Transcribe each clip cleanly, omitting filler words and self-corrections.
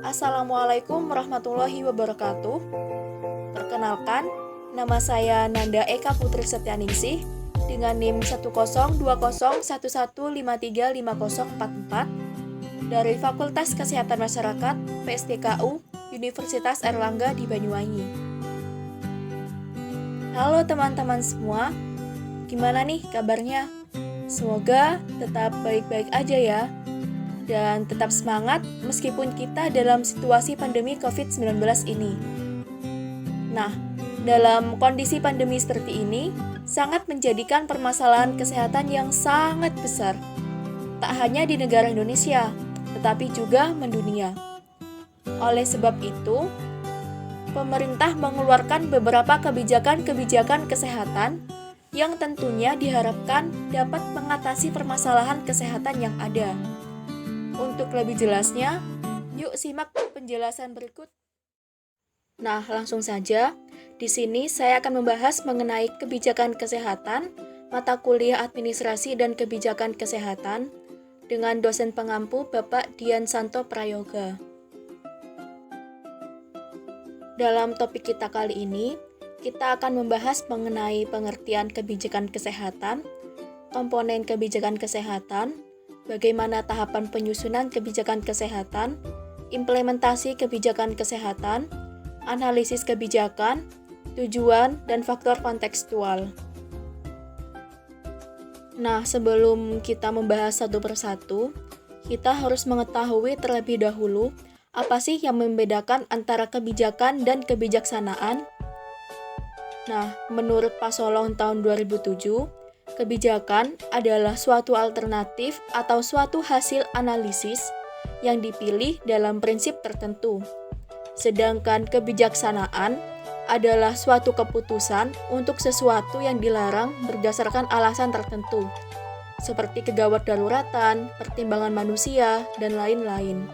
Assalamualaikum warahmatullahi wabarakatuh. Perkenalkan, nama saya Nanda Eka Putri Setianingsih dengan NIM 1020111535044 dari Fakultas Kesehatan Masyarakat PSDKU Universitas Airlangga di Banyuwangi. Halo teman-teman semua, gimana nih kabarnya? Semoga tetap baik-baik aja ya. Dan tetap semangat meskipun kita dalam situasi pandemi COVID-19 ini. Nah, dalam kondisi pandemi seperti ini, sangat menjadikan permasalahan kesehatan yang sangat besar. Tak hanya di negara Indonesia, tetapi juga mendunia. Oleh sebab itu, pemerintah mengeluarkan beberapa kebijakan-kebijakan kesehatan yang tentunya diharapkan dapat mengatasi permasalahan kesehatan yang ada. Untuk lebih jelasnya, yuk simak penjelasan berikut. Nah, langsung saja. Di sini saya akan membahas mengenai kebijakan kesehatan, mata kuliah administrasi dan kebijakan kesehatan dengan dosen pengampu Bapak Dian Santo Prayoga. Dalam topik kita kali ini, kita akan membahas mengenai pengertian kebijakan kesehatan, komponen kebijakan kesehatan, bagaimana tahapan penyusunan kebijakan kesehatan, implementasi kebijakan kesehatan, analisis kebijakan, tujuan, dan faktor kontekstual. Nah, sebelum kita membahas satu persatu, kita harus mengetahui terlebih dahulu apa sih yang membedakan antara kebijakan dan kebijaksanaan. Nah, menurut Pasolong tahun 2007, kebijakan adalah suatu alternatif atau suatu hasil analisis yang dipilih dalam prinsip tertentu. Sedangkan kebijaksanaan adalah suatu keputusan untuk sesuatu yang dilarang berdasarkan alasan tertentu, seperti kegawat daruratan, pertimbangan manusia, dan lain-lain.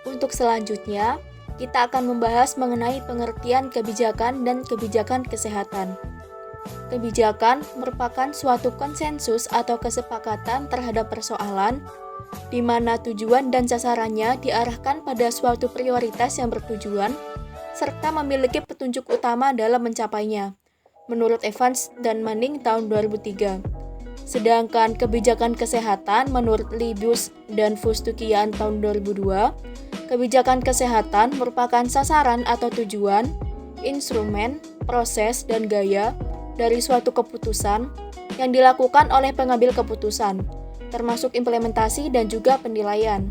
Untuk selanjutnya, kita akan membahas mengenai pengertian kebijakan dan kebijakan kesehatan. Kebijakan merupakan suatu konsensus atau kesepakatan terhadap persoalan di mana tujuan dan sasarannya diarahkan pada suatu prioritas yang bertujuan serta memiliki petunjuk utama dalam mencapainya, menurut Evans dan Manning tahun 2003. Sedangkan kebijakan kesehatan menurut Liebus dan Fustukian tahun 2002, kebijakan kesehatan merupakan sasaran atau tujuan, instrumen, proses, dan gaya dari suatu keputusan yang dilakukan oleh pengambil keputusan, termasuk implementasi dan juga penilaian.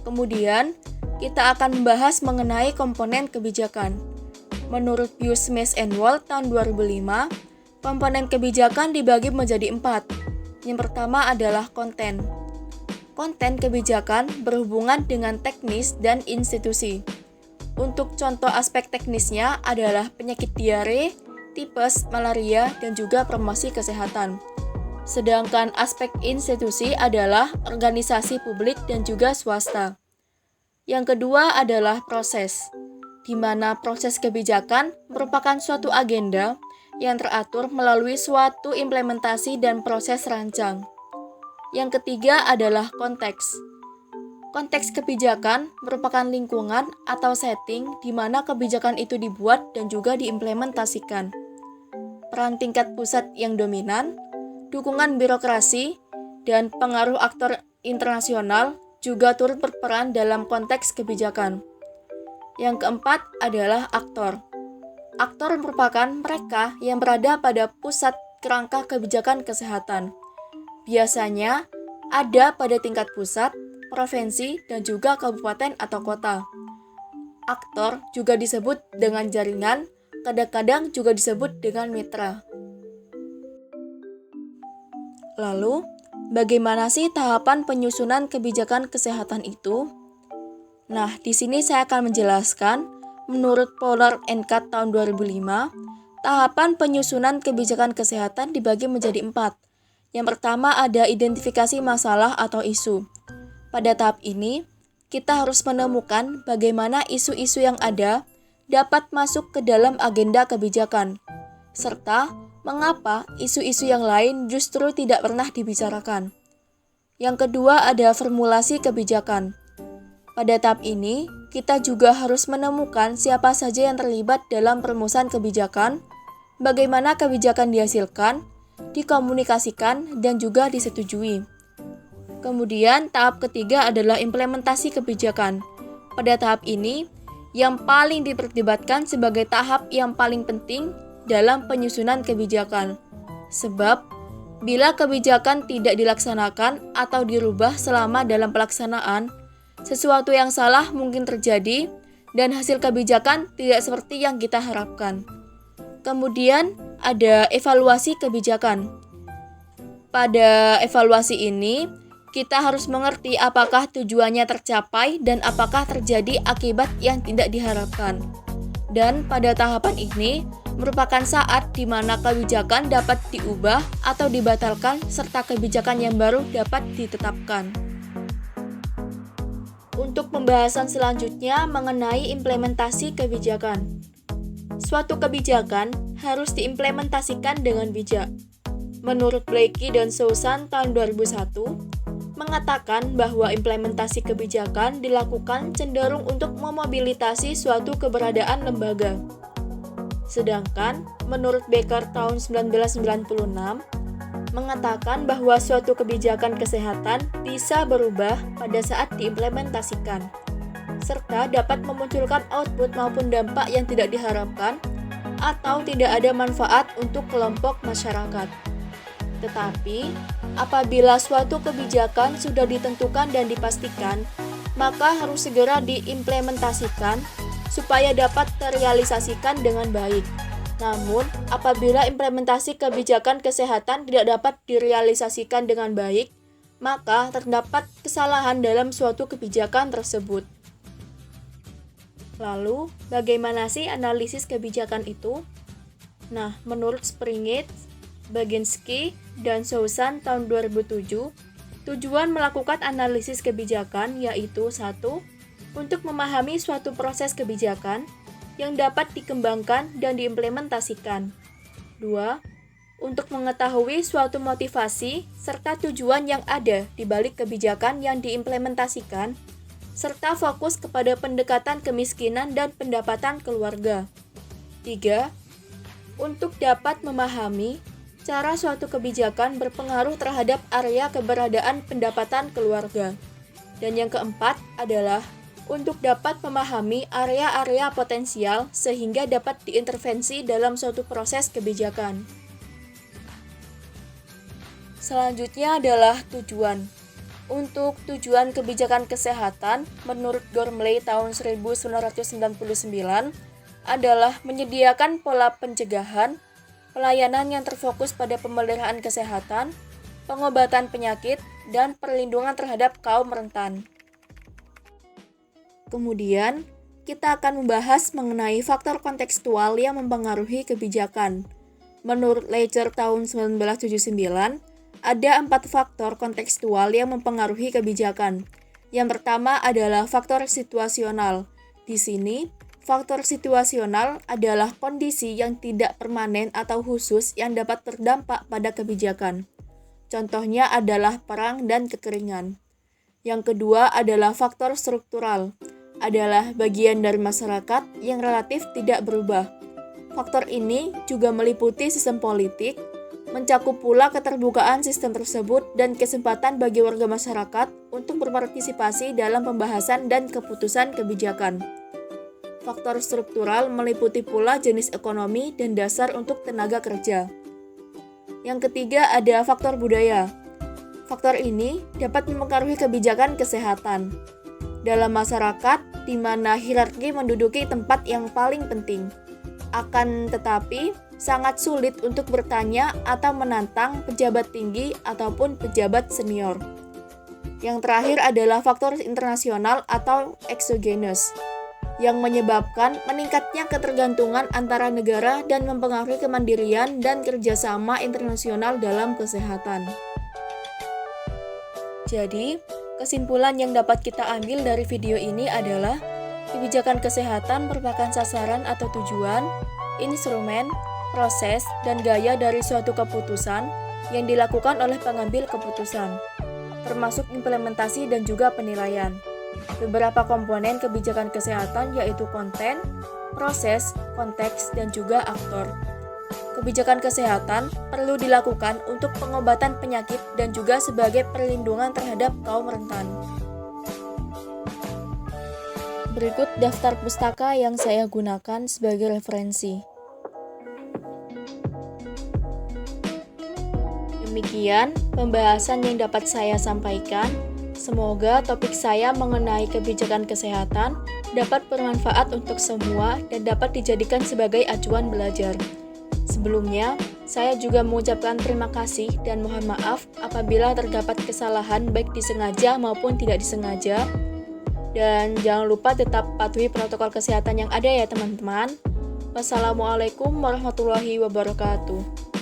Kemudian, kita akan membahas mengenai komponen kebijakan. Menurut Pius Smith and Wall tahun 2005, komponen kebijakan dibagi menjadi 4. Yang pertama adalah konten. Konten kebijakan berhubungan dengan teknis dan institusi. Untuk contoh aspek teknisnya adalah penyakit diare, tipes, malaria, dan juga promosi kesehatan. Sedangkan aspek institusi adalah organisasi publik dan juga swasta. Yang kedua adalah proses, di mana proses kebijakan merupakan suatu agenda yang teratur melalui suatu implementasi dan proses rancang. Yang ketiga adalah konteks. Konteks kebijakan merupakan lingkungan atau setting di mana kebijakan itu dibuat dan juga diimplementasikan. Peran tingkat pusat yang dominan, dukungan birokrasi, dan pengaruh aktor internasional juga turut berperan dalam konteks kebijakan. Yang keempat adalah aktor. Aktor merupakan mereka yang berada pada pusat kerangka kebijakan kesehatan. Biasanya ada pada tingkat pusat, provinsi, dan juga kabupaten atau kota. Aktor juga disebut dengan jaringan, kadang-kadang juga disebut dengan mitra. Lalu, bagaimana sih tahapan penyusunan kebijakan kesehatan itu? Nah, di sini saya akan menjelaskan, menurut Pollard and Cat tahun 2005, tahapan penyusunan kebijakan kesehatan dibagi menjadi 4. Yang pertama ada identifikasi masalah atau isu. Pada tahap ini, kita harus menemukan bagaimana isu-isu yang ada dapat masuk ke dalam agenda kebijakan, serta mengapa isu-isu yang lain justru tidak pernah dibicarakan. Yang kedua ada formulasi kebijakan. Pada tahap ini, kita juga harus menemukan siapa saja yang terlibat dalam perumusan kebijakan, bagaimana kebijakan dihasilkan, dikomunikasikan, dan juga disetujui. Kemudian, tahap ketiga adalah implementasi kebijakan. Pada tahap ini, yang paling diperdebatkan sebagai tahap yang paling penting dalam penyusunan kebijakan. Sebab, bila kebijakan tidak dilaksanakan atau dirubah selama dalam pelaksanaan, sesuatu yang salah mungkin terjadi dan hasil kebijakan tidak seperti yang kita harapkan. Kemudian, ada evaluasi kebijakan. Pada evaluasi ini, kita harus mengerti apakah tujuannya tercapai dan apakah terjadi akibat yang tidak diharapkan. Dan pada tahapan ini, merupakan saat di mana kebijakan dapat diubah atau dibatalkan serta kebijakan yang baru dapat ditetapkan. Untuk pembahasan selanjutnya mengenai implementasi kebijakan. Suatu kebijakan harus diimplementasikan dengan bijak. Menurut Blaikie dan Sousan tahun 2001, mengatakan bahwa implementasi kebijakan dilakukan cenderung untuk memobilitasi suatu keberadaan lembaga. Sedangkan, menurut Becker tahun 1996, mengatakan bahwa suatu kebijakan kesehatan bisa berubah pada saat diimplementasikan, serta dapat memunculkan output maupun dampak yang tidak diharapkan atau tidak ada manfaat untuk kelompok masyarakat. Tetapi, apabila suatu kebijakan sudah ditentukan dan dipastikan, maka harus segera diimplementasikan supaya dapat terrealisasikan dengan baik. Namun, apabila implementasi kebijakan kesehatan tidak dapat direalisasikan dengan baik, maka terdapat kesalahan dalam suatu kebijakan tersebut. Lalu, bagaimana sih analisis kebijakan itu? Nah, menurut Springett, Baginski, dan Sousan tahun 2007, tujuan melakukan analisis kebijakan yaitu 1. Untuk memahami suatu proses kebijakan yang dapat dikembangkan dan diimplementasikan. 2. Untuk mengetahui suatu motivasi serta tujuan yang ada di balik kebijakan yang diimplementasikan, serta fokus kepada pendekatan kemiskinan dan pendapatan keluarga. 3. Untuk dapat memahami cara suatu kebijakan berpengaruh terhadap area keberadaan pendapatan keluarga. Dan yang keempat adalah untuk dapat memahami area-area potensial sehingga dapat diintervensi dalam suatu proses kebijakan. Selanjutnya adalah tujuan. Untuk tujuan kebijakan kesehatan, menurut Gormley tahun 1999, adalah menyediakan pola pencegahan, pelayanan yang terfokus pada pemeliharaan kesehatan, pengobatan penyakit, dan perlindungan terhadap kaum rentan. Kemudian, kita akan membahas mengenai faktor kontekstual yang mempengaruhi kebijakan. Menurut Lecher tahun 1979, ada 4 faktor kontekstual yang mempengaruhi kebijakan. Yang pertama adalah faktor situasional. Di sini, faktor situasional adalah kondisi yang tidak permanen atau khusus yang dapat berdampak pada kebijakan. Contohnya adalah perang dan kekeringan. Yang kedua adalah faktor struktural, adalah bagian dari masyarakat yang relatif tidak berubah. Faktor ini juga meliputi sistem politik, mencakup pula keterbukaan sistem tersebut dan kesempatan bagi warga masyarakat untuk berpartisipasi dalam pembahasan dan keputusan kebijakan. Faktor struktural meliputi pula jenis ekonomi dan dasar untuk tenaga kerja. Yang ketiga ada faktor budaya. Faktor ini dapat mempengaruhi kebijakan kesehatan. Dalam masyarakat, di mana hierarki menduduki tempat yang paling penting. Akan tetapi, sangat sulit untuk bertanya atau menantang pejabat tinggi ataupun pejabat senior. Yang terakhir adalah faktor internasional atau exogenous, yang menyebabkan meningkatnya ketergantungan antara negara dan mempengaruhi kemandirian dan kerjasama internasional dalam kesehatan. Jadi, kesimpulan yang dapat kita ambil dari video ini adalah kebijakan kesehatan merupakan sasaran atau tujuan, instrumen, proses, dan gaya dari suatu keputusan yang dilakukan oleh pengambil keputusan. termasuk implementasi dan juga penilaian. Beberapa komponen kebijakan kesehatan yaitu konten, proses, konteks, dan juga aktor. Kebijakan kesehatan perlu dilakukan untuk pengobatan penyakit dan juga sebagai perlindungan terhadap kaum rentan. Berikut daftar pustaka yang saya gunakan sebagai referensi. Demikian pembahasan yang dapat saya sampaikan. Semoga topik saya mengenai kebijakan kesehatan dapat bermanfaat untuk semua dan dapat dijadikan sebagai acuan belajar. Sebelumnya, saya juga mengucapkan terima kasih dan mohon maaf apabila terdapat kesalahan baik disengaja maupun tidak disengaja. Dan jangan lupa tetap patuhi protokol kesehatan yang ada ya teman-teman. Wassalamualaikum warahmatullahi wabarakatuh.